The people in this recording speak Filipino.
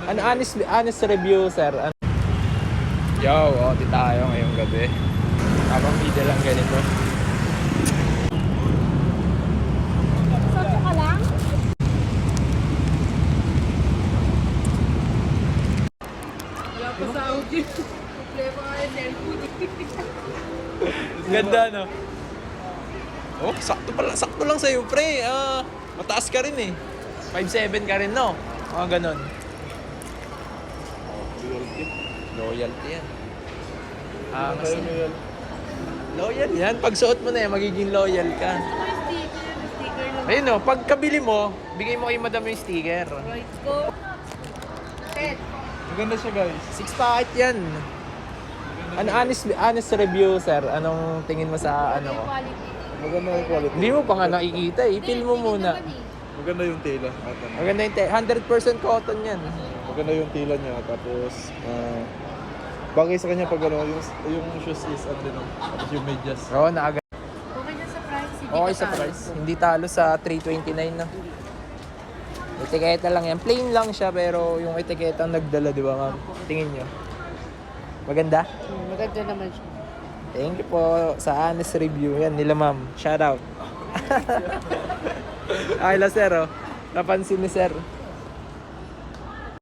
Ano, honest review, sir. Yo, di tayo ngayong gabi. Habang video lang ganito. Sotso ka lang? Wala pa sa audio. Problema nga yung cellphone. Ganda, no? Oh, sakto lang sa'yo, pre. Mataas ka rin eh. 5'7" ka rin, no? Mga ganon. Loyalty yan. Kasi loyal yan. Pag suot mo na yan, magiging loyal ka. Sticker lang. Ayun, no? Pagkabili mo, bigay mo kay madam yung sticker. Right, go. Set. Maganda siya, guys. 6 packet yan. Ano, honest review, sir. Anong tingin mo sa ano ko? Quality. Maganda yung quality. Hindi mo pa nga nakikita eh. I-feel mo muna. Maganda yung tela. At ano, Maganda yung 100% cotton yan. maganda yung tela niya. Tapos, bagay sa kanya pag ano, yung shoes is ano din. Tapos yung medyas. Oo, naaga. Okay na sa price. Hindi Okay ka sa talo. price. Hindi talo sa 329 na. Etiketa lang yan. Plain lang siya pero yung etiketa ang nagdala, di ba ma'am? Tingin nyo. Maganda? Maganda naman siya. Thank you po sa honest review. Yan nila ma'am. Shout out. Ay la sir oh. Napansin ni sir.